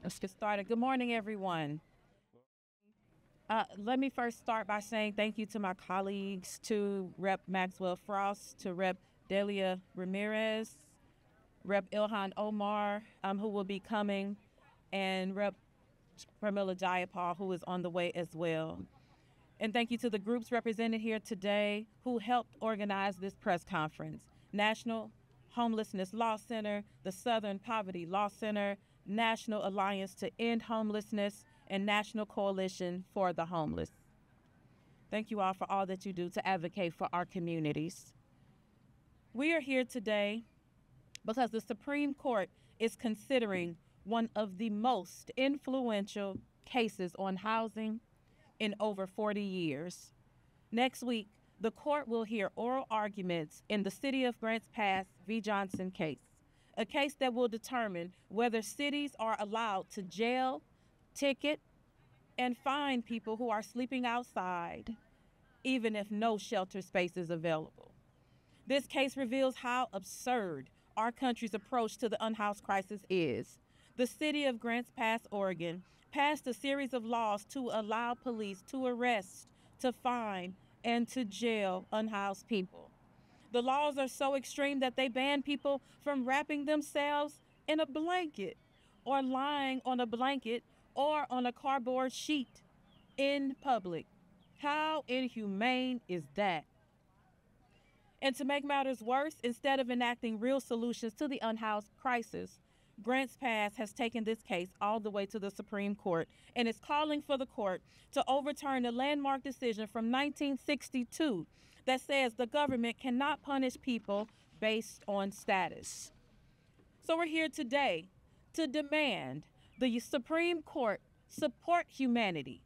Let's get started. Good morning, everyone. Let me first start by saying thank you to my colleagues, to Rep. Maxwell Frost, to Rep. Delia Ramirez, Rep. Ilhan Omar, who will be coming, and Rep. Pramila Jayapal, who is on the way as well. And thank you to the groups represented here today who helped organize this press conference. National Homelessness Law Center, the Southern Poverty Law Center, National Alliance to End Homelessness, and National Coalition for the Homeless. Thank you all for all that you do to advocate for our communities. We are here today because the Supreme Court is considering one of the most influential cases on housing in over 40 years. Next week, the court will hear oral arguments in the City of Grants Pass v. Johnson case, a case that will determine whether cities are allowed to jail, ticket, and fine people who are sleeping outside, even if no shelter space is available. This case reveals how absurd our country's approach to the unhoused crisis is. The City of Grants Pass, Oregon, passed a series of laws to allow police to arrest, to fine, and to jail unhoused people. The laws are so extreme that they ban people from wrapping themselves in a blanket or lying on a blanket or on a cardboard sheet in public. How inhumane is that? And to make matters worse, instead of enacting real solutions to the unhoused crisis, Grants Pass has taken this case all the way to the Supreme Court and is calling for the court to overturn a landmark decision from 1962 that says the government cannot punish people based on status. So we're here today to demand the Supreme Court support humanity,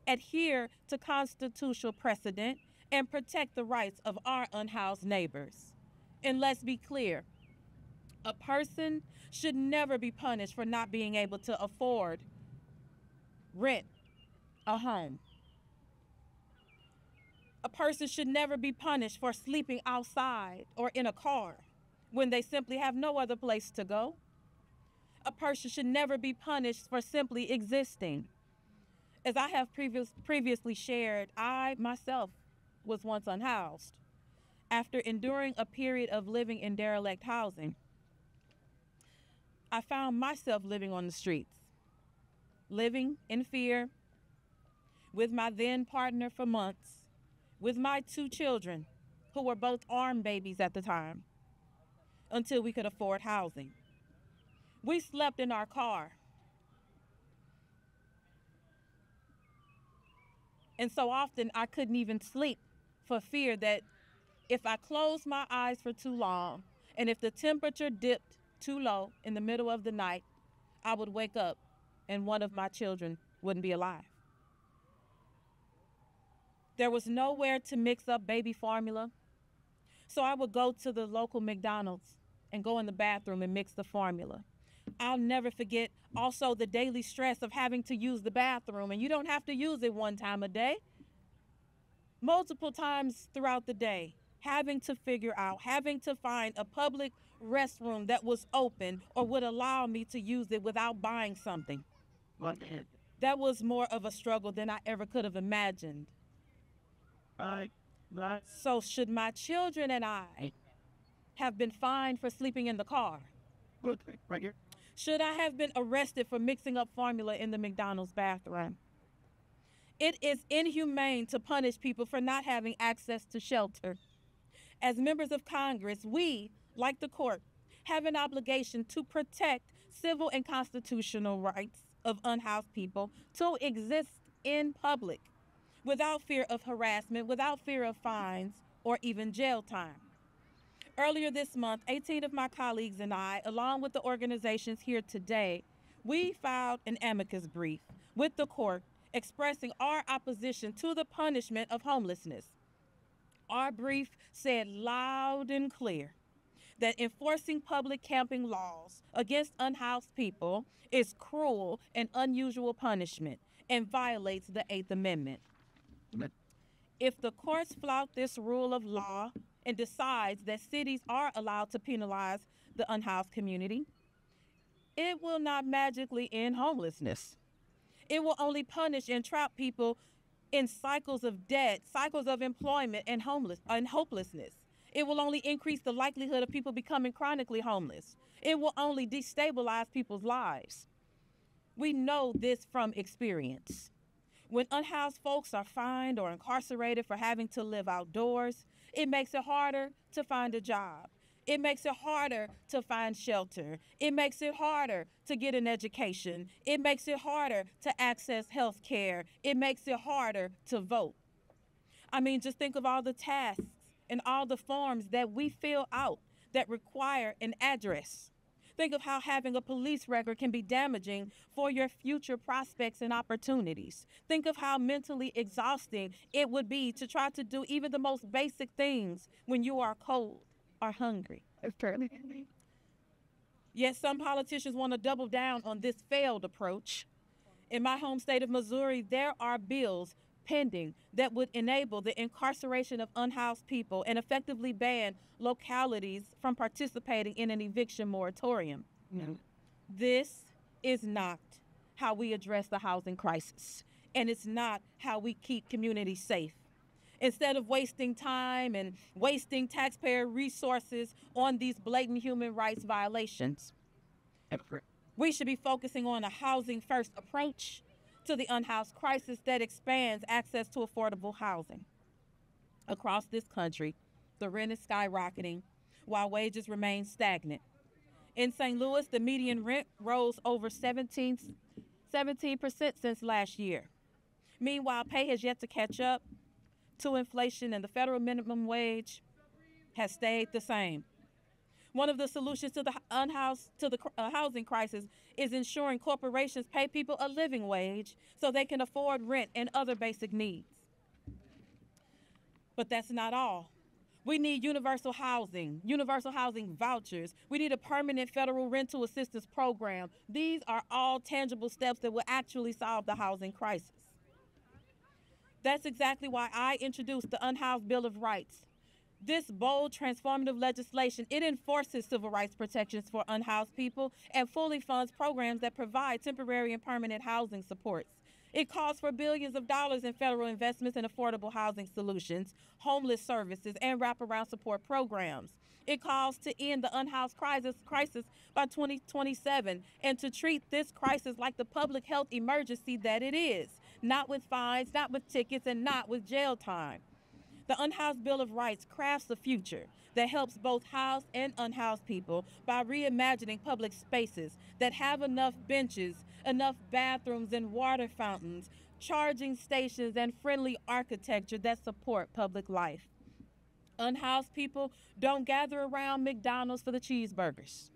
adhere to constitutional precedent, and protect the rights of our unhoused neighbors. And let's be clear, a person should never be punished for not being able to afford rent a home. A person should never be punished for sleeping outside or in a car when they simply have no other place to go. A person should never be punished for simply existing. As I have previously shared, I myself was once unhoused. After enduring a period of living in derelict housing, I found myself living on the streets, living in fear, with my then partner for months, with my 2 children, who were both armed babies at the time, until we could afford housing. We slept in our car. And so often I couldn't even sleep for fear that if I closed my eyes for too long and if the temperature dipped too low in the middle of the night, I would wake up and one of my children wouldn't be alive. There was nowhere to mix up baby formula, so I would go to the local McDonald's and go in the bathroom and mix the formula. I'll never forget also the daily stress of having to use the bathroom, and you don't have to use it one time a day. Multiple times throughout the day, having to find a public restroom that was open or would allow me to use it without buying something. That was more of a struggle than I ever could have imagined. So should my children and I have been fined for sleeping in the car? Right here. Should I have been arrested for mixing up formula in the McDonald's bathroom? It is inhumane to punish people for not having access to shelter. As members of Congress, we, like the court, have an obligation to protect civil and constitutional rights of unhoused people to exist in public without fear of harassment, without fear of fines, or even jail time. Earlier this month, 18 of my colleagues and I, along with the organizations here today, we filed an amicus brief with the court expressing our opposition to the punishment of homelessness. Our brief said loud and clear that enforcing public camping laws against unhoused people is cruel and unusual punishment and violates the Eighth Amendment. If the courts flout this rule of law and decides that cities are allowed to penalize the unhoused community, it will not magically end homelessness. It will only punish and trap people in cycles of debt, cycles of employment, and hopelessness. It will only increase the likelihood of people becoming chronically homeless. It will only destabilize people's lives. We know this from experience. When unhoused folks are fined or incarcerated for having to live outdoors, it makes it harder to find a job. It makes it harder to find shelter. It makes it harder to get an education. It makes it harder to access health care. It makes it harder to vote. I mean, just think of all the tasks and all the forms that we fill out that require an address. Think of how having a police record can be damaging for your future prospects and opportunities. Think of how mentally exhausting it would be to try to do even the most basic things when you are cold or hungry. Yet some politicians want to double down on this failed approach. In my home state of Missouri, there are bills pending that would enable the incarceration of unhoused people and effectively ban localities from participating in an eviction moratorium. No. This is not how we address the housing crisis, and it's not how we keep communities safe. Instead of wasting time and wasting taxpayer resources on these blatant human rights violations, we should be focusing on a housing first approach to the unhoused crisis that expands access to affordable housing. Across this country, the rent is skyrocketing while wages remain stagnant. In St. Louis, the median rent rose over 17% since last year. Meanwhile, pay has yet to catch up to inflation, and the federal minimum wage has stayed the same. One of the solutions to the housing crisis is ensuring corporations pay people a living wage so they can afford rent and other basic needs. But that's not all. We need universal housing vouchers. We need a permanent federal rental assistance program. These are all tangible steps that will actually solve the housing crisis. That's exactly why I introduced the Unhoused Bill of Rights. This bold, transformative legislation, it enforces civil rights protections for unhoused people and fully funds programs that provide temporary and permanent housing supports. It calls for billions of dollars in federal investments in affordable housing solutions, homeless services, and wraparound support programs. It calls to end the unhoused crisis by 2027 and to treat this crisis like the public health emergency that it is, not with fines, not with tickets, and not with jail time. The Unhoused Bill of Rights crafts a future that helps both housed and unhoused people by reimagining public spaces that have enough benches, enough bathrooms and water fountains, charging stations, and friendly architecture that support public life. Unhoused people don't gather around McDonald's for the cheeseburgers,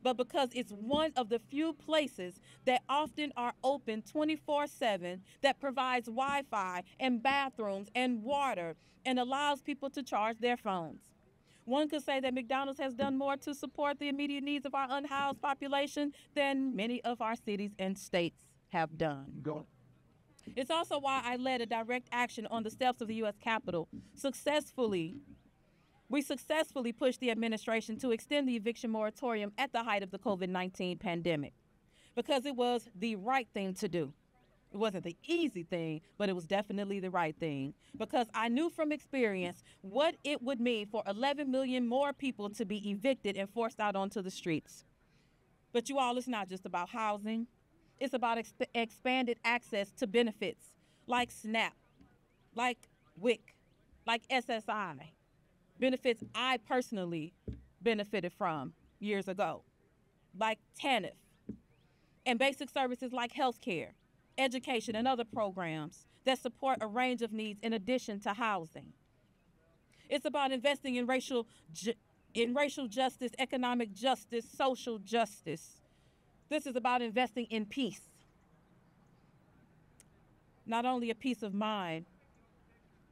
but because it's one of the few places that often are open 24/7 that provides Wi-Fi and bathrooms and water and allows people to charge their phones. One could say that McDonald's has done more to support the immediate needs of our unhoused population than many of our cities and states have done. It's also why I led a direct action on the steps of the U.S. Capitol. We successfully pushed the administration to extend the eviction moratorium at the height of the COVID-19 pandemic because it was the right thing to do. It wasn't the easy thing, but it was definitely the right thing because I knew from experience what it would mean for 11 million more people to be evicted and forced out onto the streets. But you all, it's not just about housing. It's about expanded access to benefits like SNAP, like WIC, like SSI, benefits I personally benefited from years ago, like TANF, and basic services like health care, education, and other programs that support a range of needs in addition to housing. It's about investing in racial justice, economic justice, social justice. This is about investing in peace. Not only a peace of mind,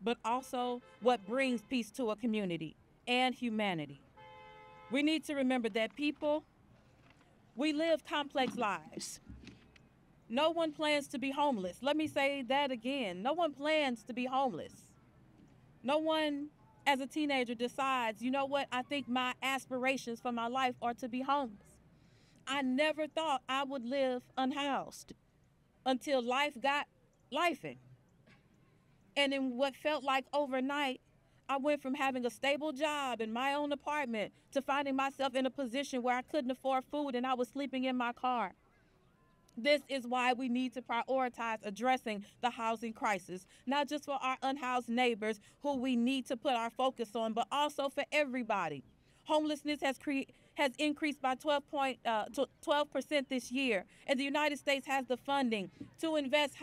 but also what brings peace to a community and humanity. We need to remember that people, we live complex lives. No one plans to be homeless. Let me say that again. No one plans to be homeless. No one, as a teenager, decides, you know what, I think my aspirations for my life are to be homeless. I never thought I would live unhoused until life got lifing. And in what felt like overnight, I went from having a stable job in my own apartment to finding myself in a position where I couldn't afford food and I was sleeping in my car. This is why we need to prioritize addressing the housing crisis, not just for our unhoused neighbors who we need to put our focus on, but also for everybody. Homelessness has increased by 12% this year, and the United States has the funding to invest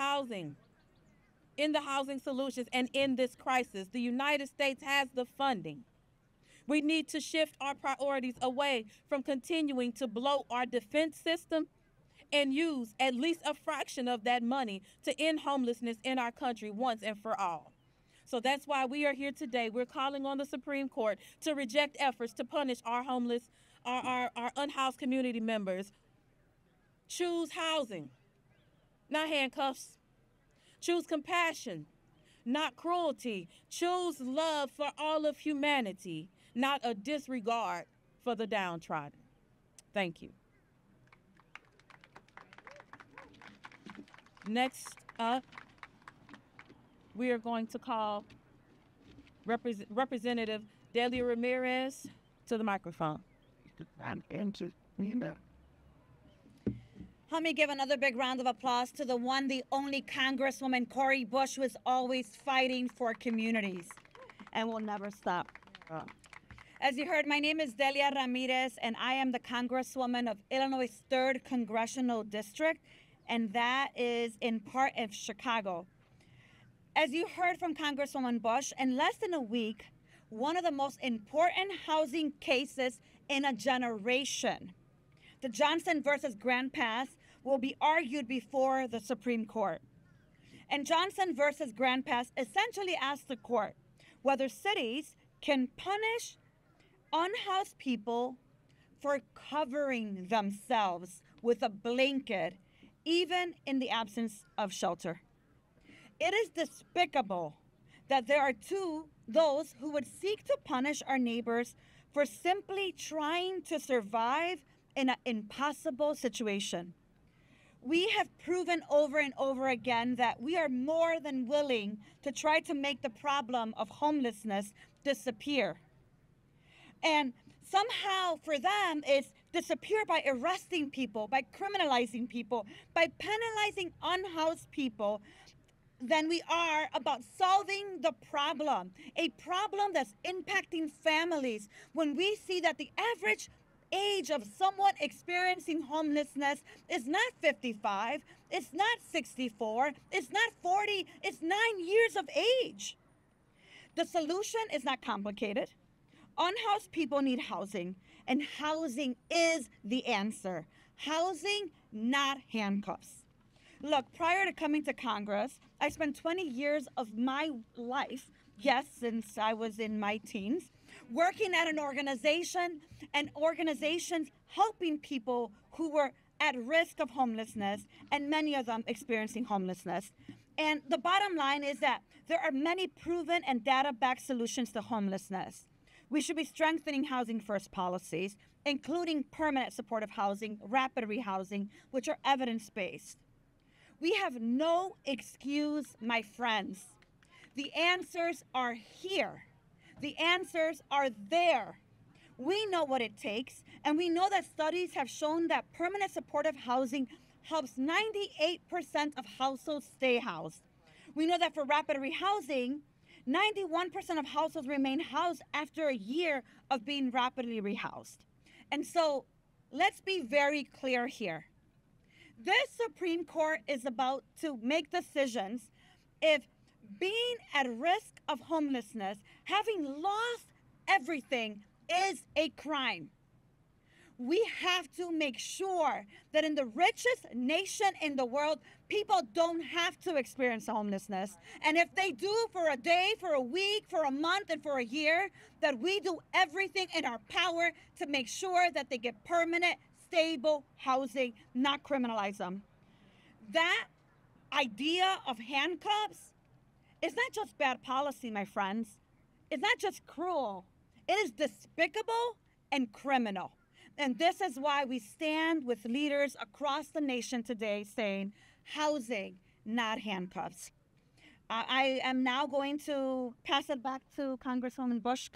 in the housing solutions and in this crisis. The United States has the funding. We need to shift our priorities away from continuing to bloat our defense system and use at least a fraction of that money to end homelessness in our country once and for all. So that's why we are here today. We're calling on the Supreme Court to reject efforts to punish our homeless, our unhoused community members. Choose housing, not handcuffs. Choose compassion, not cruelty. Choose love for all of humanity, not a disregard for the downtrodden. Thank you. Next up, we are going to call Representative Delia Ramirez to the microphone. Let me give another big round of applause to the one, the only Congresswoman Cori Bush, who is always fighting for communities and will never stop. As you heard, my name is Delia Ramirez, and I am the Congresswoman of Illinois' 3rd Congressional District, and that is in part of Chicago. As you heard from Congresswoman Bush, in less than a week, one of the most important housing cases in a generation, the Johnson versus Grant Pass, will be argued before the Supreme Court. And Johnson versus Grant Pass essentially asked the court whether cities can punish unhoused people for covering themselves with a blanket, even in the absence of shelter. It is despicable that there are those who would seek to punish our neighbors for simply trying to survive in an impossible situation. We have proven over and over again that we are more than willing to try to make the problem of homelessness disappear. And somehow for them, it's disappear by arresting people, by criminalizing people, by penalizing unhoused people, than we are about solving the problem, a problem that's impacting families. When we see that the average age of someone experiencing homelessness is not 55, it's not 64, it's not 40, it's 9 years of age. The solution is not complicated. Unhoused people need housing, and housing is the answer. Housing, not handcuffs. Look, prior to coming to Congress, I spent 20 years of my life, yes, since I was in my teens, working at an organization and organizations helping people who were at risk of homelessness, and many of them experiencing homelessness. And the bottom line is that there are many proven and data-backed solutions to homelessness. We should be strengthening housing first policies, including permanent supportive housing, rapid rehousing, which are evidence-based. We have no excuse, my friends. The answers are here. The answers are there. We know what it takes, and we know that studies have shown that permanent supportive housing helps 98% of households stay housed. We know that for rapid rehousing, 91% of households remain housed after a year of being rapidly rehoused. And so let's be very clear here. This Supreme Court is about to make decisions if being at risk of homelessness, having lost everything, is a crime. We have to make sure that in the richest nation in the world, people don't have to experience homelessness. And if they do for a day, for a week, for a month, and for a year, that we do everything in our power to make sure that they get permanent, stable housing, not criminalize them. That idea of handcuffs is not just bad policy, my friends. It's not just cruel. It is despicable and criminal. And this is why we stand with leaders across the nation today saying, housing, not handcuffs. I am now going to pass it back to Congresswoman Bush.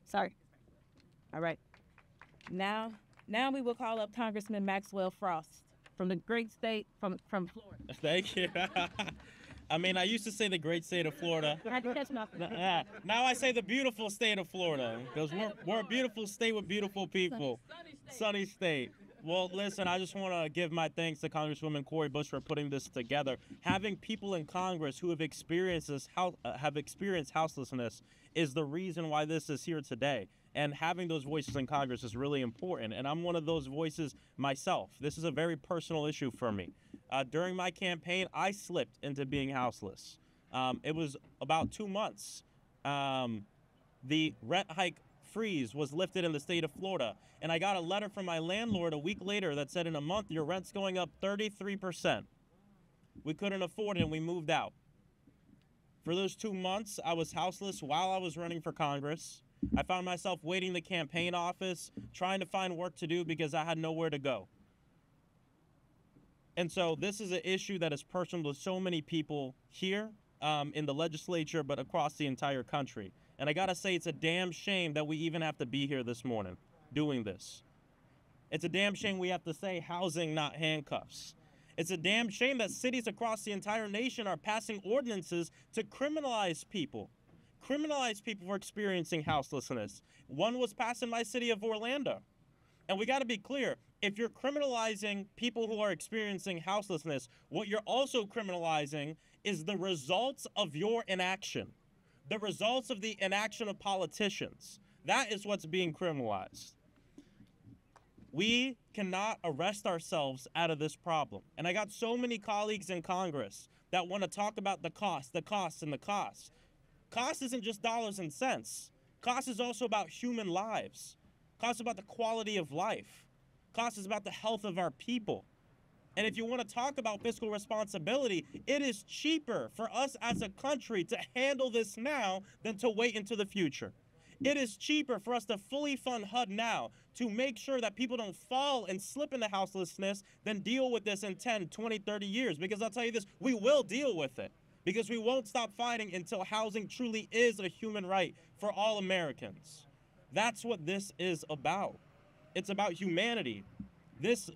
Sorry. All right. Now we will call up Congressman Maxwell Frost from the great state from Florida. Thank you. I mean, I used to say the great state of Florida. I had to catch my Now I say the beautiful state of Florida because we're a beautiful state with beautiful people. Sunny state. Well, listen, I just want to give my thanks to Congresswoman Cori Bush for putting this together. Having people in Congress who have experienced houselessness is the reason why this is here today. And having those voices in Congress is really important. And I'm one of those voices myself. This is a very personal issue for me. During my campaign, I slipped into being houseless. It was about 2 months. The rent hike freeze was lifted in the state of Florida. And I got a letter from my landlord a week later that said, in a month, your rent's going up 33%. We couldn't afford it and we moved out. For those 2 months, I was houseless while I was running for Congress. I found myself waiting in the campaign office, trying to find work to do because I had nowhere to go. And so this is an issue that is personal to so many people here in the legislature, but across the entire country. And I gotta say, it's a damn shame that we even have to be here this morning doing this. It's a damn shame we have to say housing, not handcuffs. It's a damn shame that cities across the entire nation are passing ordinances to criminalize people for experiencing houselessness. One was passed in my city of Orlando. And we got to be clear, if you're criminalizing people who are experiencing houselessness, what you're also criminalizing is the results of your inaction, the results of the inaction of politicians. That is what's being criminalized. We cannot arrest ourselves out of this problem. And I got so many colleagues in Congress that want to talk about the costs, and the costs. Cost isn't just dollars and cents. Cost is also about human lives. Cost is about the quality of life. Cost is about the health of our people. And if you want to talk about fiscal responsibility, it is cheaper for us as a country to handle this now than to wait into the future. It is cheaper for us to fully fund HUD now to make sure that people don't fall and slip into houselessness than deal with this in 10, 20, 30 years. Because I'll tell you this, we will deal with it. Because we won't stop fighting until housing truly is a human right for all Americans. That's what this is about. It's about humanity. This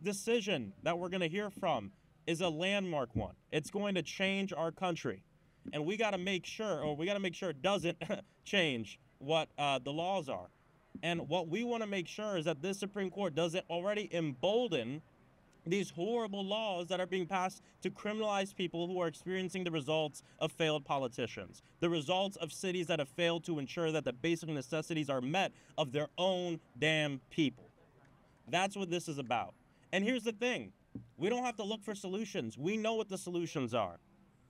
decision that we're going to hear from is a landmark one. It's going to change our country. And we got to make sure, it doesn't change what the laws are. And what we want to make sure is that this Supreme Court doesn't already embolden these horrible laws that are being passed to criminalize people who are experiencing the results of failed politicians, the results of cities that have failed to ensure that the basic necessities are met of their own damn people. That's what this is about. And here's the thing. We don't have to look for solutions. We know what the solutions are.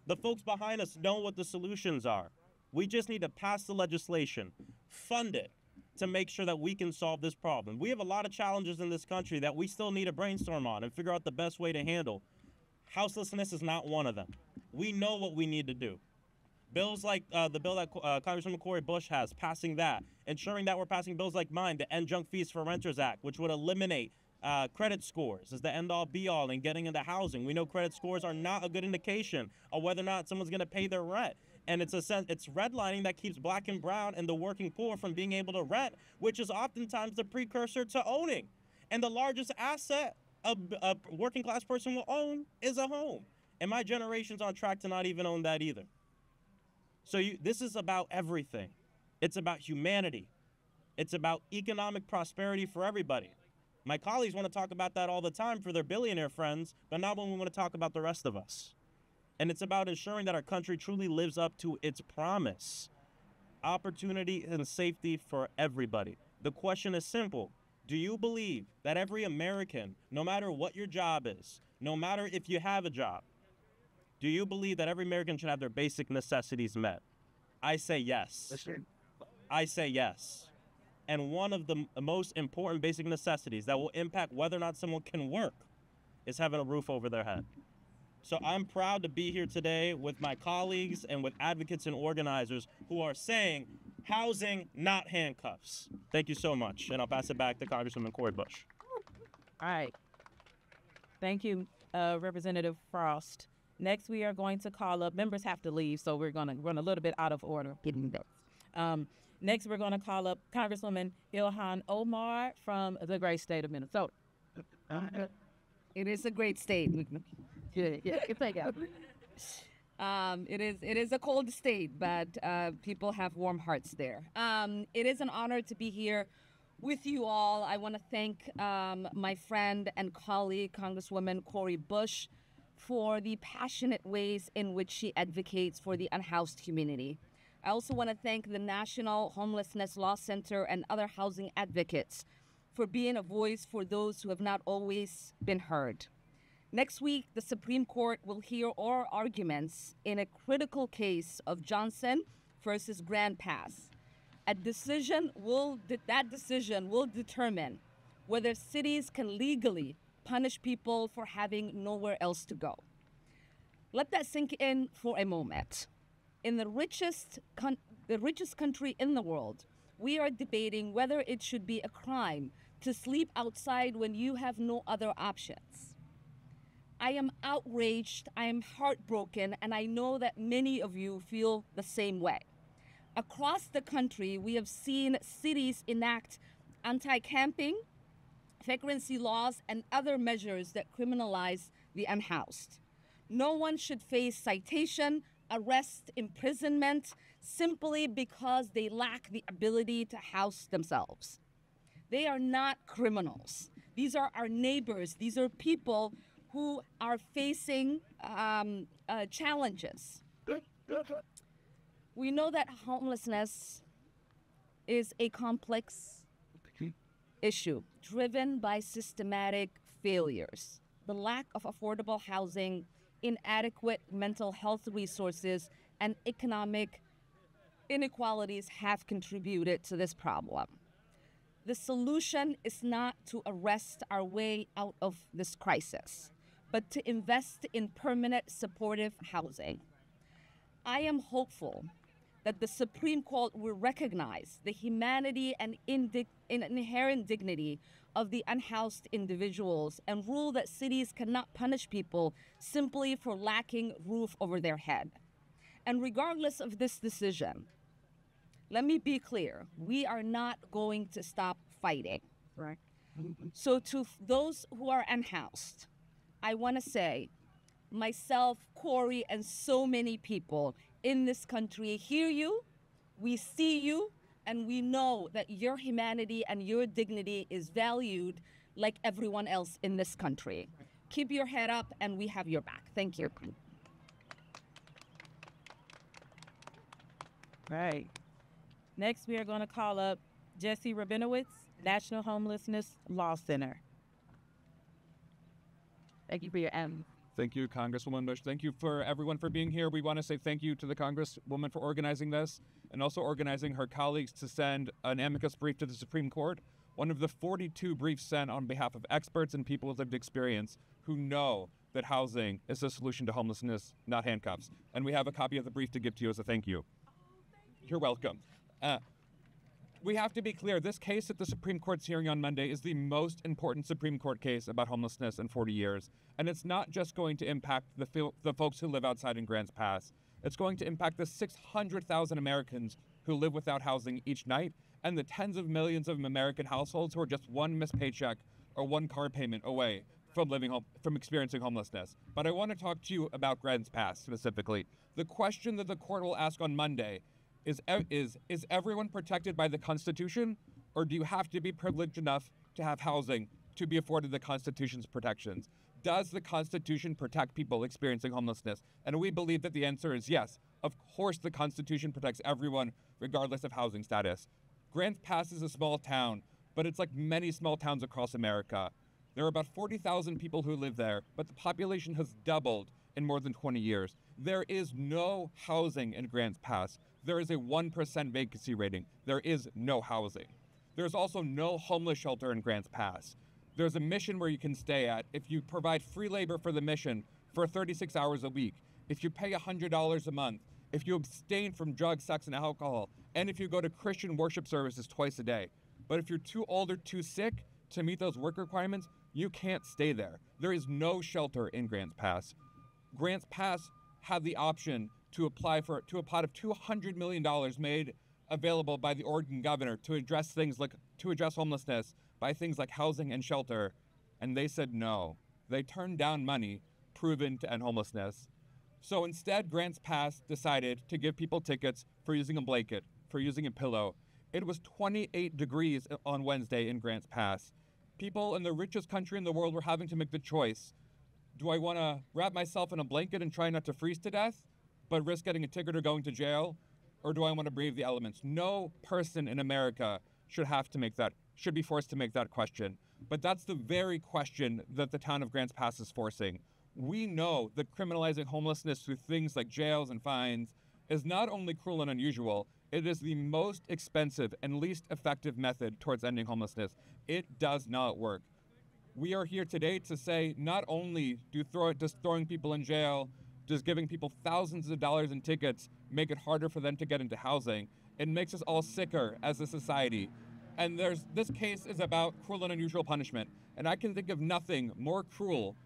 The folks behind us know what the solutions are. We just need to pass the legislation, fund it, to make sure that we can solve this problem. We have a lot of challenges in this country that we still need to brainstorm on and figure out the best way to handle. Houselessness is not one of them. We know what we need to do. Bills like the bill that Congresswoman Cori Bush has, passing that, ensuring that we're passing bills like mine, the End Junk Fees for Renters Act, which would eliminate credit scores as the end-all be-all in getting into housing. We know credit scores are not a good indication of whether or not someone's going to pay their rent. And it's redlining that keeps black and brown and the working poor from being able to rent, which is oftentimes the precursor to owning. And the largest asset a working class person will own is a home. And my generation's on track to not even own that either. So this is about everything. It's about humanity. It's about economic prosperity for everybody. My colleagues want to talk about that all the time for their billionaire friends, but not when we want to talk about the rest of us. And it's about ensuring that our country truly lives up to its promise. Opportunity and safety for everybody. The question is simple. Do you believe that every American, no matter what your job is, no matter if you have a job, do you believe that every American should have their basic necessities met? I say yes. I say yes. And one of the most important basic necessities that will impact whether or not someone can work is having a roof over their head. So I'm proud to be here today with my colleagues and with advocates and organizers who are saying Housing, not handcuffs. Thank you so much. And I'll pass it back to Congresswoman Cori Bush. All right. Thank you, Representative Frost. Next, we are going to call up, members have to leave, so we're going to run a little bit out of order. Next, we're going to call up Congresswoman Ilhan Omar from the great state of Minnesota. It is a great state. It is a cold state, but people have warm hearts there. It is an honor to be here with you all. I want to thank my friend and colleague, Congresswoman Cori Bush, for the passionate ways in which she advocates for the unhoused community. I also want to thank the National Homelessness Law Center and other housing advocates for being a voice for those who have not always been heard. Next week, the Supreme Court will hear oral arguments in a critical case of Johnson versus Grand Pass. That decision will determine whether cities can legally punish people for having nowhere else to go. Let that sink in for a moment. In the richest country in the world, we are debating whether it should be a crime to sleep outside when you have no other options. I am outraged, I am heartbroken, and I know that many of you feel the same way. Across the country, we have seen cities enact anti-camping, vagrancy laws, and other measures that criminalize the unhoused. No one should face citation, arrest, imprisonment, simply because they lack the ability to house themselves. They are not criminals. These are our neighbors. These are people who are facing challenges. We know that homelessness is a complex issue driven by systematic failures. The lack of affordable housing, inadequate mental health resources, and economic inequalities have contributed to this problem. The solution is not to arrest our way out of this crisis, but to invest in permanent supportive housing. I am hopeful that the Supreme Court will recognize the humanity and inherent dignity of the unhoused individuals and rule that cities cannot punish people simply for lacking roof over their head. And regardless of this decision, let me be clear, we are not going to stop fighting. Right. So to those who are unhoused, I want to say, myself, Cori, and so many people in this country hear you, we see you, and we know that your humanity and your dignity is valued like everyone else in this country. Keep your head up, and we have your back. Thank you. Right. Next, we are going to call up Jesse Rabinowitz, National Homelessness Law Center. Thank you for your end. Thank you, Congresswoman Bush. Thank you for everyone for being here. We want to say thank you to the Congresswoman for organizing this and also organizing her colleagues to send an amicus brief to the Supreme Court, one of the 42 briefs sent on behalf of experts and people with lived experience who know that housing is the solution to homelessness, not handcuffs. And we have a copy of the brief to give to you as a thank you. You're welcome. We have to be clear, this case at the Supreme Court's hearing on Monday is the most important Supreme Court case about homelessness in 40 years. And it's not just going to impact the folks who live outside in Grants Pass. It's going to impact the 600,000 Americans who live without housing each night and the tens of millions of American households who are just one missed paycheck or one car payment away from experiencing homelessness. But I want to talk to you about Grants Pass specifically. The question that the court will ask on Monday is everyone protected by the Constitution, or do you have to be privileged enough to have housing to be afforded the Constitution's protections? Does the Constitution protect people experiencing homelessness? And we believe that the answer is yes. Of course, the Constitution protects everyone, regardless of housing status. Grants Pass is a small town, but it's like many small towns across America. There are about 40,000 people who live there, but the population has doubled in more than 20 years. There is no housing in Grants Pass. There is a 1% vacancy rating. There is no housing. There's also no homeless shelter in Grants Pass. There's a mission where you can stay at if you provide free labor for the mission for 36 hours a week, if you pay $100 a month, if you abstain from drugs, sex, and alcohol, and if you go to Christian worship services twice a day. But if you're too old or too sick to meet those work requirements, you can't stay there. There is no shelter in Grants Pass. Grants Pass had the option to apply to a pot of $200 million made available by the Oregon governor to address homelessness by things like housing and shelter, and they said no. They turned down money proven to end homelessness. So instead, Grants Pass decided to give people tickets for using a blanket, for using a pillow. It was 28 degrees on Wednesday in Grants Pass. People in the richest country in the world were having to make the choice. Do I want to wrap myself in a blanket and try not to freeze to death, but risk getting a ticket or going to jail? Or do I want to brave the elements? No person in America should be forced to make that question. But that's the very question that the town of Grants Pass is forcing. We know that criminalizing homelessness through things like jails and fines is not only cruel and unusual, it is the most expensive and least effective method towards ending homelessness. It does not work. We are here today to say not only does throwing people in jail, does giving people thousands of dollars in tickets make it harder for them to get into housing, it makes us all sicker as a society. And this case is about cruel and unusual punishment. And I can think of nothing more cruel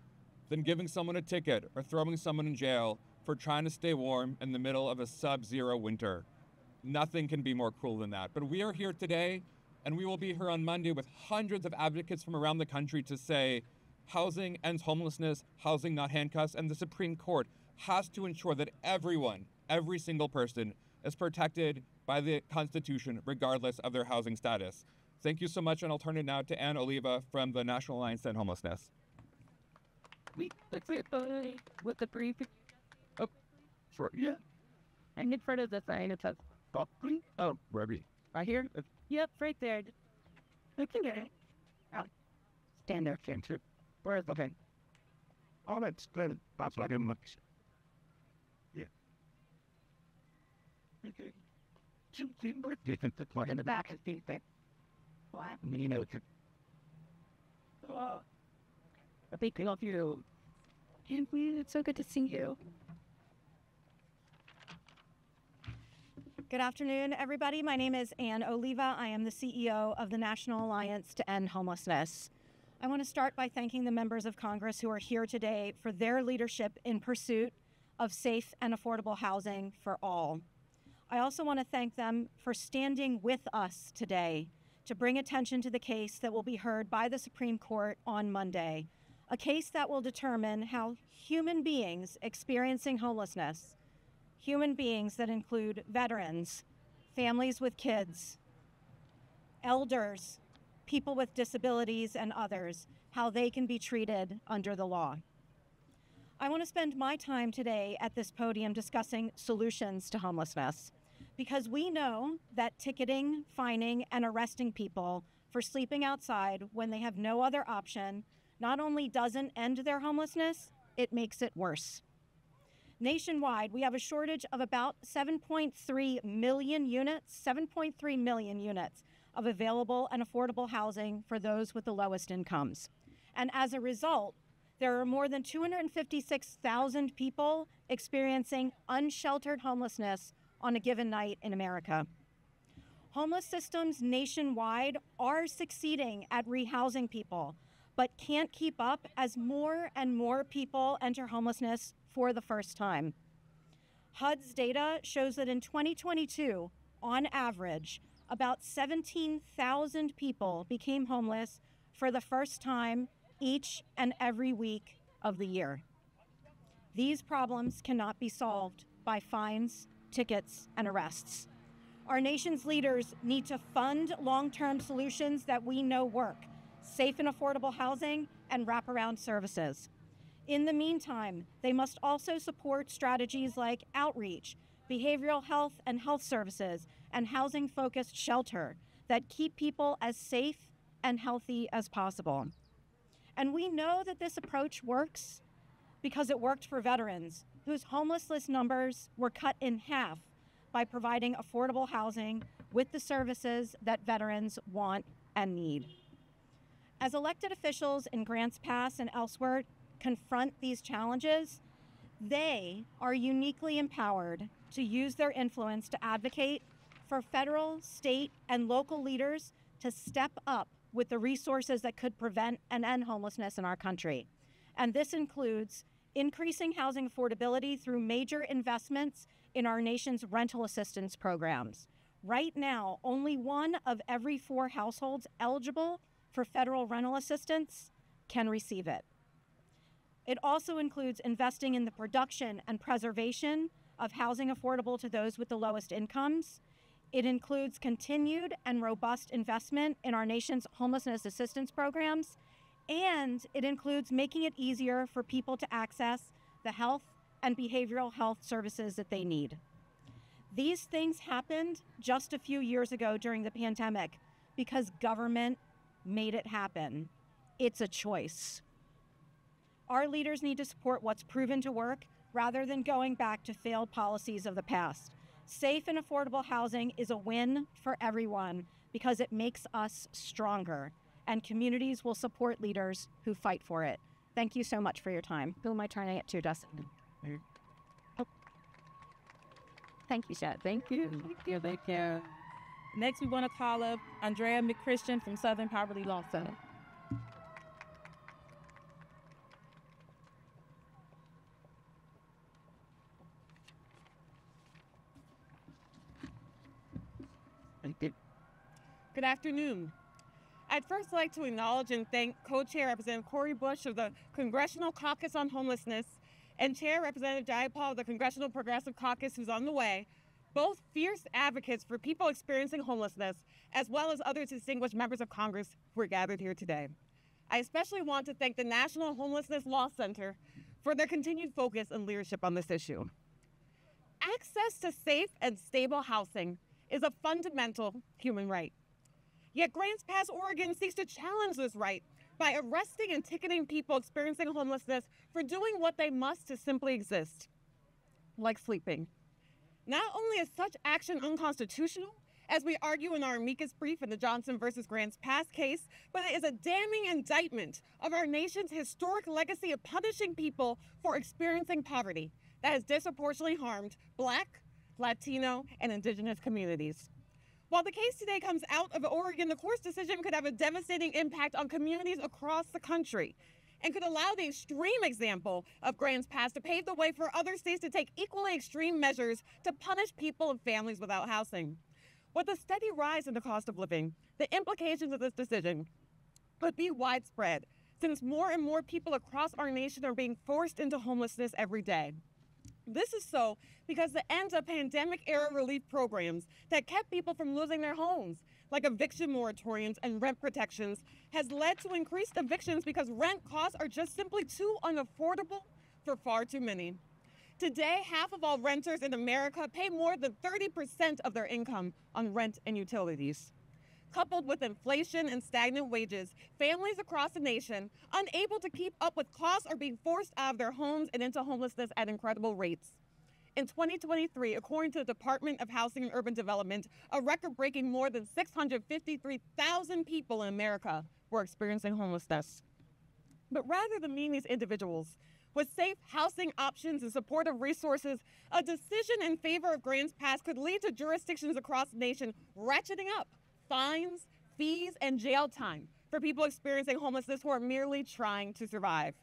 than giving someone a ticket or throwing someone in jail for trying to stay warm in the middle of a sub-zero winter. Nothing can be more cruel than that. But we are here today, and we will be here on Monday with hundreds of advocates from around the country to say housing ends homelessness, housing not handcuffs, and the Supreme Court has to ensure that everyone, every single person, is protected by the Constitution regardless of their housing status. Thank you so much, and I'll turn it now to Ann Oliva from the National Alliance to End Homelessness. With the brief. Oh, sure, yeah. And in front of the sign, it says, oh, Ruby. Right here? Yep, right there. Okay. I'll stand there, too. Where is okay? Oh, that's good. That's like a much. Yeah. Okay. Two things different to play in the back of the thing. What? You know, a big thing of you. And it's so good to see you. Good afternoon, everybody. My name is Ann Oliva. I am the CEO of the National Alliance to End Homelessness. I want to start by thanking the members of Congress who are here today for their leadership in pursuit of safe and affordable housing for all. I also want to thank them for standing with us today to bring attention to the case that will be heard by the Supreme Court on Monday, a case that will determine how human beings experiencing homelessness, human beings that include veterans, families with kids, elders, people with disabilities, and others, how they can be treated under the law. I want to spend my time today at this podium discussing solutions to homelessness, because we know that ticketing, fining, and arresting people for sleeping outside when they have no other option not only doesn't end their homelessness, it makes it worse. Nationwide, we have a shortage of about 7.3 million units of available and affordable housing for those with the lowest incomes. And as a result, there are more than 256,000 people experiencing unsheltered homelessness on a given night in America. Homeless systems nationwide are succeeding at rehousing people, but can't keep up as more and more people enter homelessness for the first time. HUD's data shows that in 2022, on average, about 17,000 people became homeless for the first time each and every week of the year. These problems cannot be solved by fines, tickets, and arrests. Our nation's leaders need to fund long-term solutions that we know work, safe and affordable housing, and wraparound services. In the meantime, they must also support strategies like outreach, behavioral health and health services, and housing-focused shelter that keep people as safe and healthy as possible. And we know that this approach works because it worked for veterans, whose homelessness numbers were cut in half by providing affordable housing with the services that veterans want and need. As elected officials in Grants Pass and elsewhere confront these challenges, They are uniquely empowered to use their influence to advocate for federal, state, and local leaders to step up with the resources that could prevent and end homelessness in our country. And this includes increasing housing affordability through major investments in our nation's rental assistance programs. Right now, only 1 of every 4 households eligible for federal rental assistance can receive it. It also includes investing in the production and preservation of housing affordable to those with the lowest incomes. It includes continued and robust investment in our nation's homelessness assistance programs, and it includes making it easier for people to access the health and behavioral health services that they need. These things happened just a few years ago during the pandemic because government made it happen. It's a choice. Our leaders need to support what's proven to work rather than going back to failed policies of the past. Safe and affordable housing is a win for everyone because it makes us stronger, and communities will support leaders who fight for it. Thank you so much for your time. Who am I turning it to, Dustin? Oh. Thank you, Chad. Thank you. Thank you. Thank you. Next, we want to call up Andrea McChristian from Southern Poverty Law Center. Good afternoon. I'd first like to acknowledge and thank Co-Chair Representative Cori Bush of the Congressional Caucus on Homelessness and Chair Representative Jayapal of the Congressional Progressive Caucus, who's on the way, both fierce advocates for people experiencing homelessness, as well as other distinguished members of Congress who are gathered here today. I especially want to thank the National Homelessness Law Center for their continued focus and leadership on this issue. Access to safe and stable housing is a fundamental human right. Yet Grants Pass, Oregon seeks to challenge this right by arresting and ticketing people experiencing homelessness for doing what they must to simply exist, like sleeping. Not only is such action unconstitutional, as we argue in our amicus brief in the Johnson versus Grants Pass case, but it is a damning indictment of our nation's historic legacy of punishing people for experiencing poverty that has disproportionately harmed Black, Latino, and Indigenous communities. While the case today comes out of Oregon, the court's decision could have a devastating impact on communities across the country and could allow the extreme example of Grants Pass to pave the way for other states to take equally extreme measures to punish people and families without housing. With the steady rise in the cost of living, the implications of this decision could be widespread, since more and more people across our nation are being forced into homelessness every day. This is so because the end of pandemic-era relief programs that kept people from losing their homes, like eviction moratoriums and rent protections, has led to increased evictions because rent costs are just simply too unaffordable for far too many. Today, half of all renters in America pay more than 30% of their income on rent and utilities. Coupled with inflation and stagnant wages, families across the nation, unable to keep up with costs, are being forced out of their homes and into homelessness at incredible rates. In 2023, according to the Department of Housing and Urban Development, a record-breaking more than 653,000 people in America were experiencing homelessness. But rather than meeting these individuals with safe housing options and supportive resources, a decision in favor of Grants Pass could lead to jurisdictions across the nation ratcheting up fines, fees, and jail time for people experiencing homelessness who are merely trying to survive.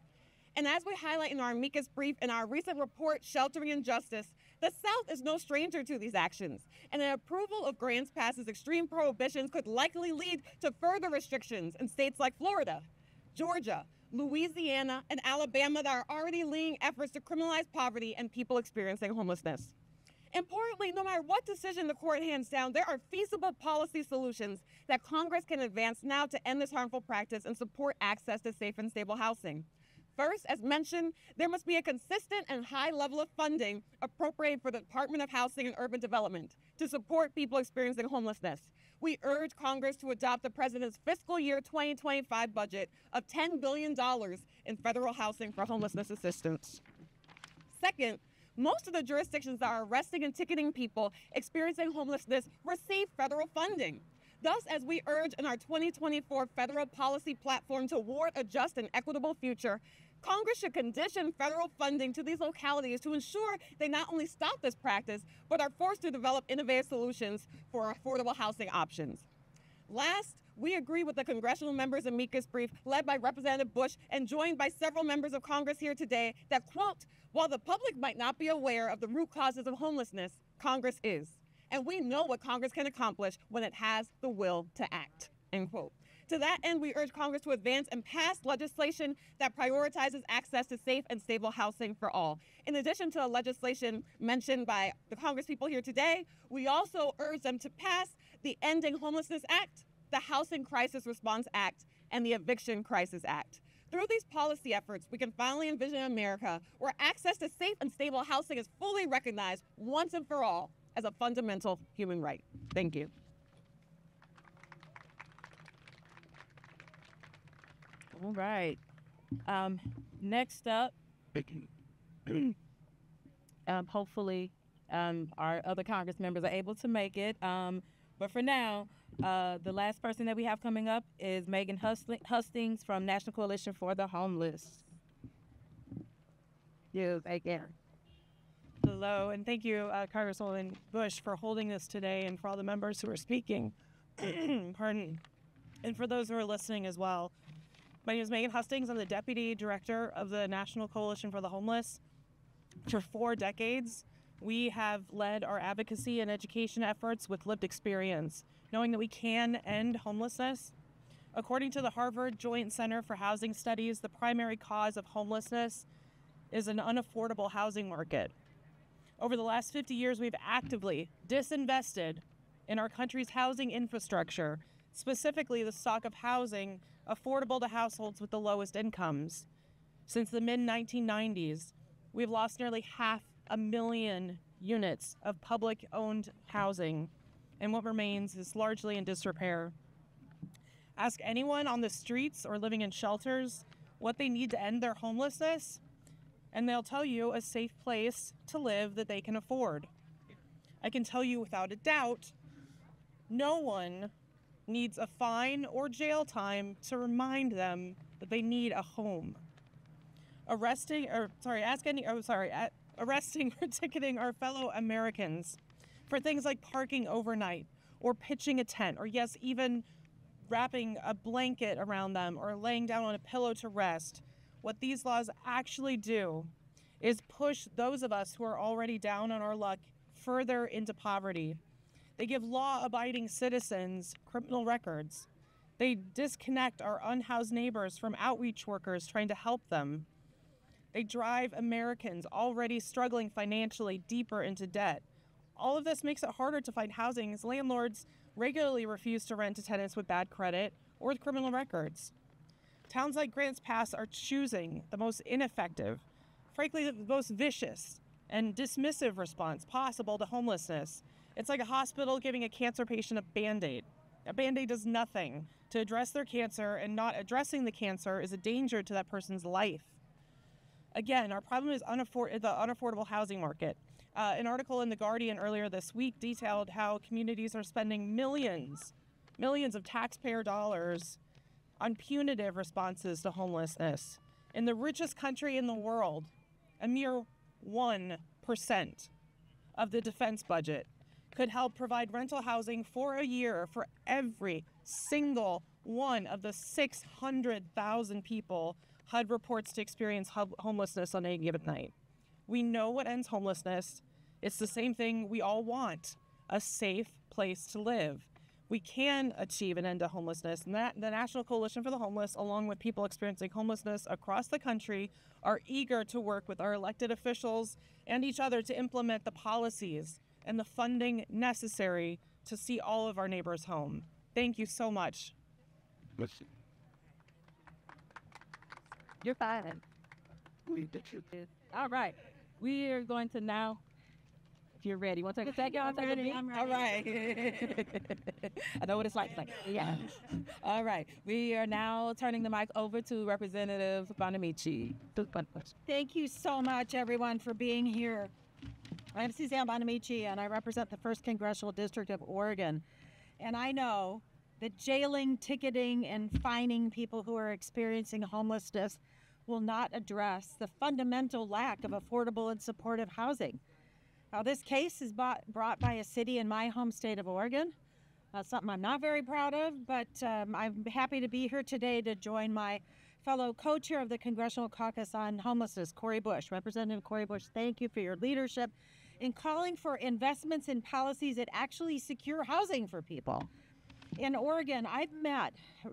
And as we highlight in our amicus brief in our recent report, Sheltering Injustice, the South is no stranger to these actions, and an approval of Grants Pass's extreme prohibitions could likely lead to further restrictions in states like Florida, Georgia, Louisiana, and Alabama that are already leading efforts to criminalize poverty and people experiencing homelessness. Importantly, no matter what decision the court hands down, there are feasible policy solutions that Congress can advance now to end this harmful practice and support access to safe and stable housing. First, as mentioned, there must be a consistent and high level of funding appropriated for the Department of Housing and Urban Development to support people experiencing homelessness. We urge Congress to adopt the President's fiscal year 2025 budget of $10 billion in federal housing for homelessness assistance. Second, most of the jurisdictions that are arresting and ticketing people experiencing homelessness receive federal funding. Thus, as we urge in our 2024 federal policy platform toward a just and equitable future, Congress should condition federal funding to these localities to ensure they not only stop this practice, but are forced to develop innovative solutions for affordable housing options. Last, we agree with the congressional members' amicus brief led by Representative Bush and joined by several members of Congress here today that, quote, while the public might not be aware of the root causes of homelessness, Congress is. And we know what Congress can accomplish when it has the will to act, end quote. To that end, we urge Congress to advance and pass legislation that prioritizes access to safe and stable housing for all. In addition to the legislation mentioned by the Congress people here today, we also urge them to pass the Ending Homelessness Act, the Housing Crisis Response Act, and the Eviction Crisis Act. Through these policy efforts, we can finally envision an America where access to safe and stable housing is fully recognized once and for all as a fundamental human right. Thank you. All right. Next up, hopefully our other Congress members are able to make it. But for now, the last person that we have coming up is Megan Hustings from National Coalition for the Homeless. Yes, again. Hello, and thank you, Congresswoman Bush, for holding this today and for all the members who are speaking. Pardon. And for those who are listening as well. My name is Megan Hustings. I'm the Deputy Director of the National Coalition for the Homeless. For 4 decades, we have led our advocacy and education efforts with lived experience, knowing that we can end homelessness. According to the Harvard Joint Center for Housing Studies, the primary cause of homelessness is an unaffordable housing market. Over the last 50 years, we've actively disinvested in our country's housing infrastructure, specifically the stock of housing affordable to households with the lowest incomes. Since the mid-1990s, we've lost nearly 500,000 units of public-owned housing, and what remains is largely in disrepair. Ask anyone on the streets or living in shelters what they need to end their homelessness, and they'll tell you a safe place to live that they can afford. I can tell you without a doubt, no one needs a fine or jail time to remind them that they need a home. Arresting or ticketing our fellow Americans for things like parking overnight or pitching a tent, or yes, even wrapping a blanket around them or laying down on a pillow to rest. What these laws actually do is push those of us who are already down on our luck further into poverty. They give law-abiding citizens criminal records. They disconnect our unhoused neighbors from outreach workers trying to help them. They drive Americans already struggling financially deeper into debt. All of this makes it harder to find housing as landlords regularly refuse to rent to tenants with bad credit or with criminal records. Towns like Grants Pass are choosing the most ineffective, frankly, the most vicious and dismissive response possible to homelessness. It's like a hospital giving a cancer patient a Band-Aid. A Band-Aid does nothing to address their cancer, and not addressing the cancer is a danger to that person's life. Again, our problem is the unaffordable housing market. An article in The Guardian earlier this week detailed how communities are spending millions of taxpayer dollars on punitive responses to homelessness. In the richest country in the world, a mere 1% of the defense budget could help provide rental housing for a year for every single one of the 600,000 people HUD reports to experience homelessness on any given night. We know what ends homelessness. It's the same thing we all want, a safe place to live. We can achieve an end to homelessness, and that the National Coalition for the Homeless, along with people experiencing homelessness across the country, are eager to work with our elected officials and each other to implement the policies and the funding necessary to see all of our neighbors home. Thank you so much. You're fine. All right. We are going to now, if you're ready, want to take a second? I'm ready. All right. I know what it's like. Yeah. All right. We are now turning the mic over to Representative Bonamici. Thank you so much, everyone, for being here. I'm Suzanne Bonamici, and I represent the 1st Congressional District of Oregon. And I know that jailing, ticketing, and fining people who are experiencing homelessness will not address the fundamental lack of affordable and supportive housing. Now, this case is brought by a city in my home state of Oregon. Something I'm not very proud of, but I'm happy to be here today to join my fellow co-chair of the Congressional Caucus on Homelessness, Cori Bush. Representative Cori Bush, thank you for your leadership in calling for investments in policies that actually secure housing for people. In Oregon,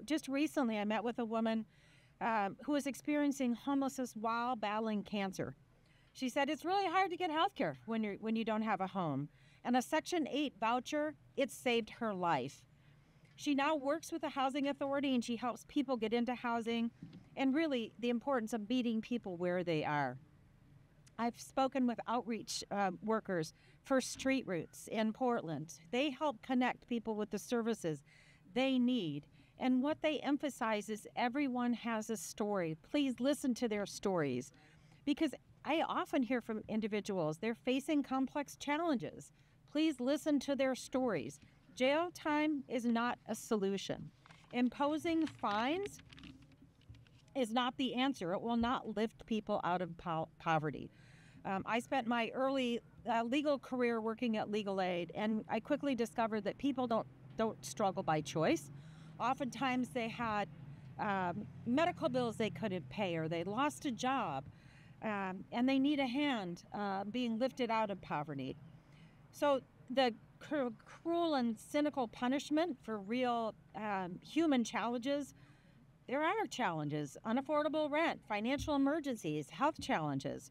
just recently I met with a woman who is experiencing homelessness while battling cancer. She said it's really hard to get health care when you don't have a home. And a Section 8 voucher, it saved her life. She now works with the Housing Authority and she helps people get into housing and really the importance of meeting people where they are. I've spoken with outreach workers for Street Roots in Portland. They help connect people with the services they need. And what they emphasize is everyone has a story. Please listen to their stories, because I often hear from individuals, they're facing complex challenges. Please listen to their stories. Jail time is not a solution. Imposing fines is not the answer. It will not lift people out of poverty. I spent my early legal career working at legal aid, and I quickly discovered that people don't struggle by choice. Oftentimes they had medical bills they couldn't pay, or they lost a job, and they need a hand being lifted out of poverty. So the cruel and cynical punishment for real human challenges, there are challenges: unaffordable rent, financial emergencies, health challenges.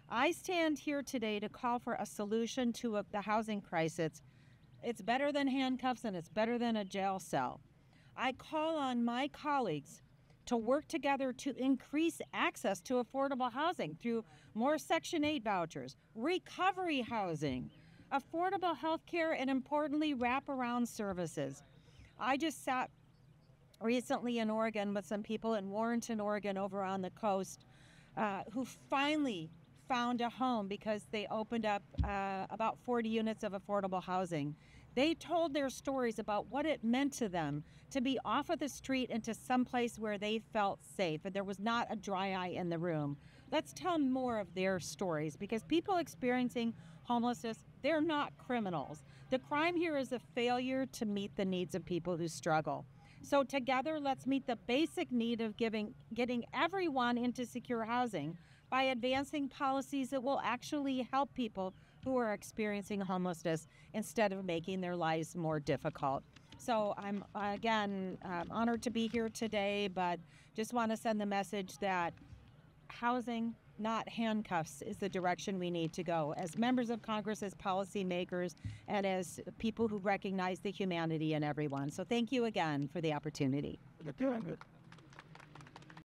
I stand here today to call for a solution to the housing crisis. It's better than handcuffs and it's better than a jail cell. I call on my colleagues to work together to increase access to affordable housing through more Section 8 vouchers, recovery housing, affordable health care, and importantly, wraparound services. I just sat recently in Oregon with some people in Warrenton, Oregon, over on the coast, who finally found a home because they opened up about 40 units of affordable housing. They told their stories about what it meant to them to be off of the street into someplace where they felt safe and there was not a dry eye in the room. Let's tell more of their stories, because people experiencing homelessness, they're not criminals. The crime here is a failure to meet the needs of people who struggle. So together, let's meet the basic need of getting everyone into secure housing by advancing policies that will actually help people who are experiencing homelessness instead of making their lives more difficult. So I'm, again, honored to be here today, but just want to send the message that housing, not handcuffs, is the direction we need to go as members of Congress, as policymakers, and as people who recognize the humanity in everyone. So thank you again for the opportunity.